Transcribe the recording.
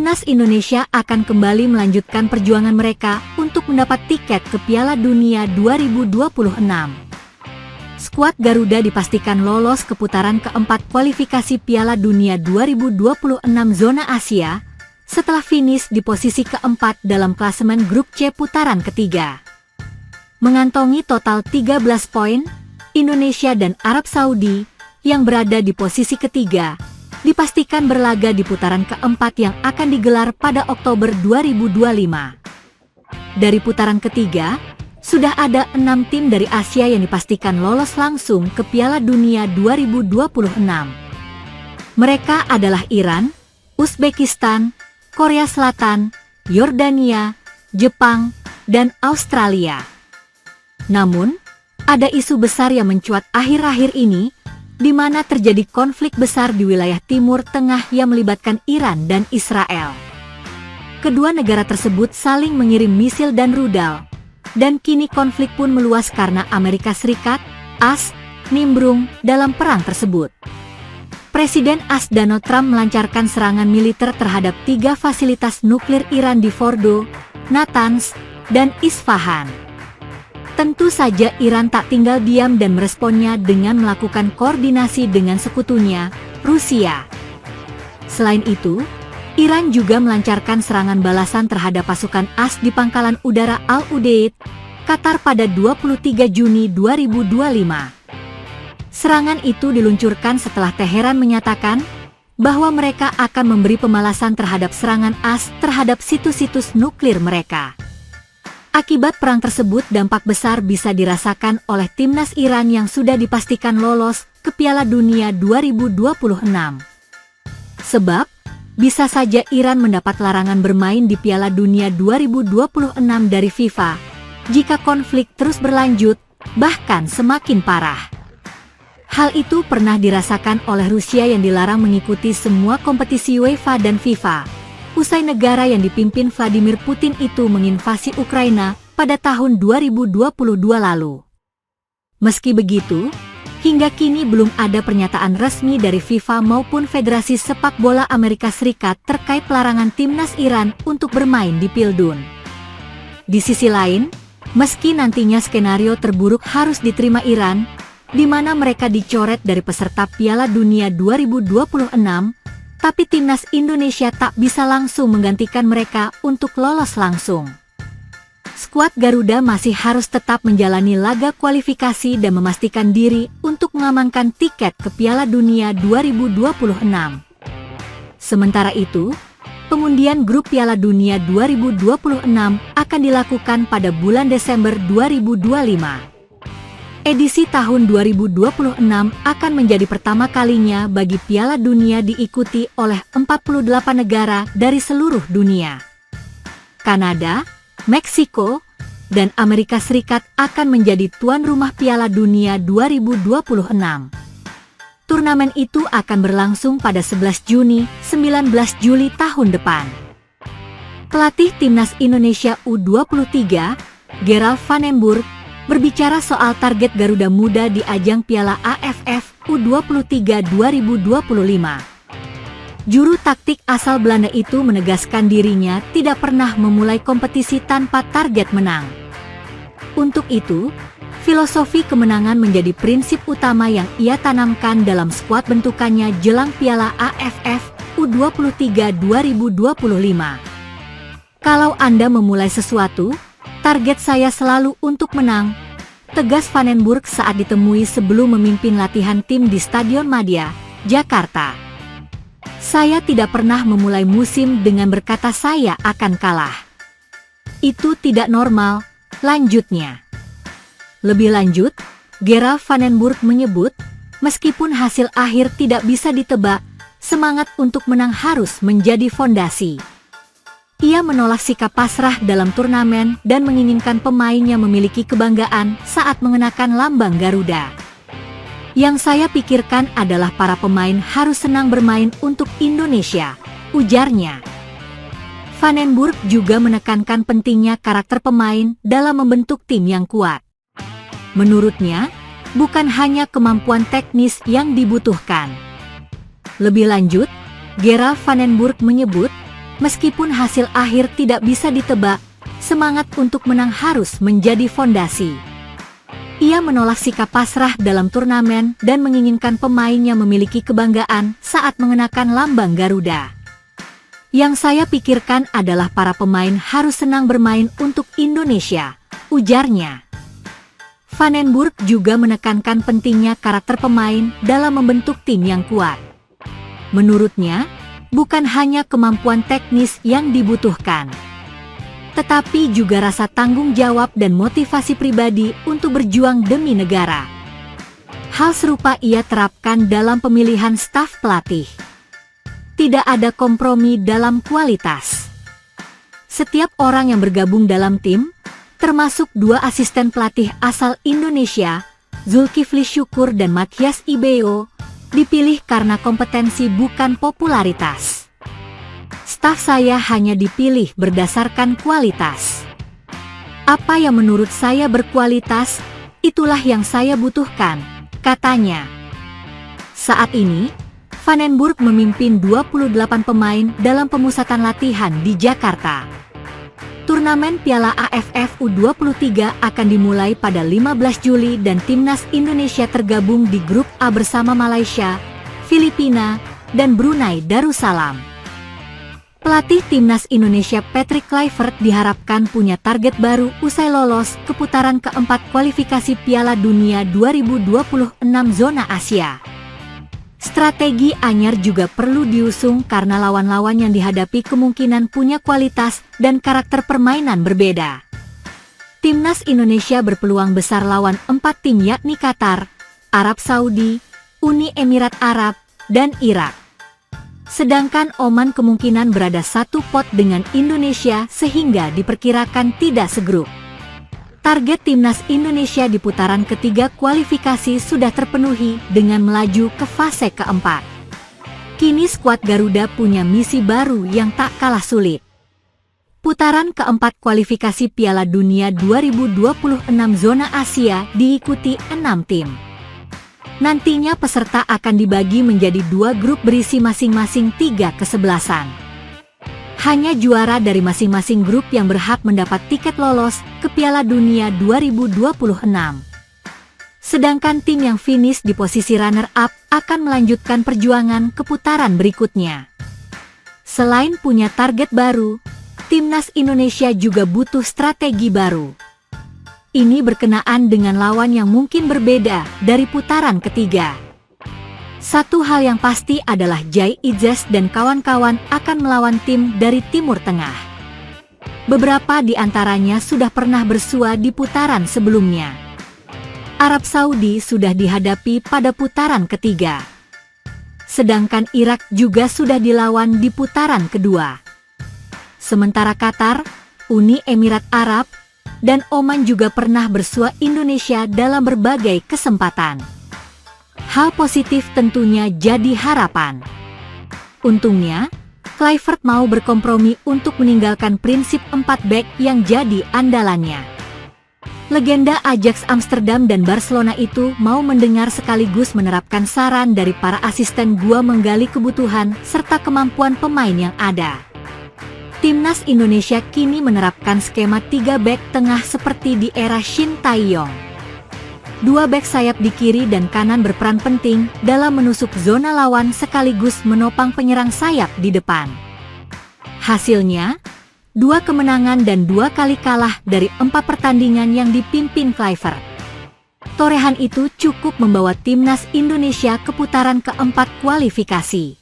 Timnas Indonesia akan kembali melanjutkan perjuangan mereka untuk mendapat tiket ke Piala Dunia 2026. Skuad Garuda dipastikan lolos ke putaran keempat kualifikasi Piala Dunia 2026 zona Asia, setelah finish di posisi keempat dalam klasemen grup C putaran ketiga. Mengantongi total 13 poin, Indonesia dan Arab Saudi, yang berada di posisi ketiga, dipastikan berlaga di putaran keempat yang akan digelar pada Oktober 2025. Dari putaran ketiga, sudah ada 6 tim dari Asia yang dipastikan lolos langsung ke Piala Dunia 2026. Mereka adalah Iran, Uzbekistan, Korea Selatan, Yordania, Jepang, dan Australia. Namun, ada isu besar yang mencuat akhir-akhir ini, di mana terjadi konflik besar di wilayah Timur Tengah yang melibatkan Iran dan Israel. Kedua negara tersebut saling mengirim misil dan rudal, dan kini konflik pun meluas karena Amerika Serikat, AS, nimbrung dalam perang tersebut. Presiden AS Donald Trump melancarkan serangan militer terhadap 3 fasilitas nuklir Iran di Fordo, Natanz, dan Isfahan. Tentu saja Iran tak tinggal diam dan meresponnya dengan melakukan koordinasi dengan sekutunya, Rusia. Selain itu, Iran juga melancarkan serangan balasan terhadap pasukan AS di Pangkalan Udara Al-Udeid, Qatar pada 23 Juni 2025. Serangan itu diluncurkan setelah Teheran menyatakan bahwa mereka akan memberi pembalasan terhadap serangan AS terhadap situs-situs nuklir mereka. Akibat perang tersebut, dampak besar bisa dirasakan oleh timnas Iran yang sudah dipastikan lolos ke Piala Dunia 2026. Sebab, bisa saja Iran mendapat larangan bermain di Piala Dunia 2026 dari FIFA jika konflik terus berlanjut, bahkan semakin parah. Hal itu pernah dirasakan oleh Rusia yang dilarang mengikuti semua kompetisi UEFA dan FIFA. Usai negara yang dipimpin Vladimir Putin itu menginvasi Ukraina pada tahun 2022 lalu. Meski begitu, hingga kini belum ada pernyataan resmi dari FIFA maupun Federasi Sepak Bola Amerika Serikat terkait larangan timnas Iran untuk bermain di Pildun. Di sisi lain, meski nantinya skenario terburuk harus diterima Iran, di mana mereka dicoret dari peserta Piala Dunia 2026, tapi timnas Indonesia tak bisa langsung menggantikan mereka untuk lolos langsung. Skuad Garuda masih harus tetap menjalani laga kualifikasi dan memastikan diri untuk mengamankan tiket ke Piala Dunia 2026. Sementara itu, pengundian grup Piala Dunia 2026 akan dilakukan pada bulan Desember 2025. Edisi tahun 2026 akan menjadi pertama kalinya bagi Piala Dunia diikuti oleh 48 negara dari seluruh dunia. Kanada, Meksiko, dan Amerika Serikat akan menjadi tuan rumah Piala Dunia 2026. Turnamen itu akan berlangsung pada 11 Juni, 19 Juli tahun depan. Pelatih Timnas Indonesia U23, Gerald Van den Burg, berbicara soal target Garuda Muda di ajang Piala AFF U23 2025. Juru taktik asal Belanda itu menegaskan dirinya tidak pernah memulai kompetisi tanpa target menang. Untuk itu, filosofi kemenangan menjadi prinsip utama yang ia tanamkan dalam skuad bentukannya jelang Piala AFF U23 2025. Kalau Anda memulai sesuatu, target saya selalu untuk menang, tegas Van den Burg saat ditemui sebelum memimpin latihan tim di Stadion Madia, Jakarta. Saya tidak pernah memulai musim dengan berkata saya akan kalah. Itu tidak normal, lanjutnya. Lebih lanjut, Gerald Van den Burg menyebut, meskipun hasil akhir tidak bisa ditebak, semangat untuk menang harus menjadi fondasi. Ia menolak sikap pasrah dalam turnamen dan menginginkan pemainnya memiliki kebanggaan saat mengenakan lambang Garuda. Yang saya pikirkan adalah para pemain harus senang bermain untuk Indonesia, ujarnya. Van den Burg juga menekankan pentingnya karakter pemain dalam membentuk tim yang kuat. Menurutnya, bukan hanya kemampuan teknis yang dibutuhkan. Lebih lanjut, Gerald Van den Burg menyebut, Meskipun hasil akhir tidak bisa ditebak, semangat untuk menang harus menjadi fondasi. Ia menolak sikap pasrah dalam turnamen dan menginginkan pemainnya memiliki kebanggaan saat mengenakan lambang Garuda. Yang saya pikirkan adalah para pemain harus senang bermain untuk Indonesia, ujarnya. Vandenburg juga menekankan pentingnya karakter pemain dalam membentuk tim yang kuat. Menurutnya, bukan hanya kemampuan teknis yang dibutuhkan, tetapi juga rasa tanggung jawab dan motivasi pribadi untuk berjuang demi negara. Hal serupa ia terapkan dalam pemilihan staf pelatih. Tidak ada kompromi dalam kualitas. Setiap orang yang bergabung dalam tim, termasuk 2 asisten pelatih asal Indonesia, Zulkifli Syukur dan Mathias Ibeo, dipilih karena kompetensi bukan popularitas. Staf saya hanya dipilih berdasarkan kualitas. Apa yang menurut saya berkualitas, itulah yang saya butuhkan, katanya. Saat ini, Vandenburg memimpin 28 pemain dalam pemusatan latihan di Jakarta. Turnamen Piala AFF U23 akan dimulai pada 15 Juli dan Timnas Indonesia tergabung di grup A bersama Malaysia, Filipina, dan Brunei Darussalam. Pelatih Timnas Indonesia Patrick Kluivert diharapkan punya target baru usai lolos ke putaran keempat kualifikasi Piala Dunia 2026 zona Asia. Strategi anyar juga perlu diusung karena lawan-lawan yang dihadapi kemungkinan punya kualitas dan karakter permainan berbeda. Timnas Indonesia berpeluang besar lawan 4 tim yakni Qatar, Arab Saudi, Uni Emirat Arab, dan Irak. Sedangkan Oman kemungkinan berada satu pot dengan Indonesia sehingga diperkirakan tidak segrup. Target Timnas Indonesia di putaran ketiga kualifikasi sudah terpenuhi dengan melaju ke fase keempat. Kini skuad Garuda punya misi baru yang tak kalah sulit. Putaran keempat kualifikasi Piala Dunia 2026 zona Asia diikuti 6 tim. Nantinya peserta akan dibagi menjadi 2 grup berisi masing-masing 3 kesebelasan. Hanya juara dari masing-masing grup yang berhak mendapat tiket lolos ke Piala Dunia 2026. Sedangkan tim yang finish di posisi runner-up akan melanjutkan perjuangan ke putaran berikutnya. Selain punya target baru, Timnas Indonesia juga butuh strategi baru. Ini berkenaan dengan lawan yang mungkin berbeda dari putaran ketiga. Satu hal yang pasti adalah Jai Idzes dan kawan-kawan akan melawan tim dari Timur Tengah. Beberapa di antaranya sudah pernah bersua di putaran sebelumnya. Arab Saudi sudah dihadapi pada putaran ketiga. Sedangkan Irak juga sudah dilawan di putaran kedua. Sementara Qatar, Uni Emirat Arab, dan Oman juga pernah bersua Indonesia dalam berbagai kesempatan. Hal positif tentunya jadi harapan. Untungnya, Kluivert mau berkompromi untuk meninggalkan prinsip 4 back yang jadi andalannya. Legenda Ajax Amsterdam dan Barcelona itu mau mendengar sekaligus menerapkan saran dari para asisten gua menggali kebutuhan serta kemampuan pemain yang ada. Timnas Indonesia kini menerapkan skema 3 back tengah seperti di era Shin Tae-yong. 2 bek sayap di kiri dan kanan berperan penting dalam menusuk zona lawan sekaligus menopang penyerang sayap di depan. Hasilnya, 2 kemenangan dan 2 kali kalah dari 4 pertandingan yang dipimpin Kluivert. Torehan itu cukup membawa Timnas Indonesia ke putaran keempat kualifikasi.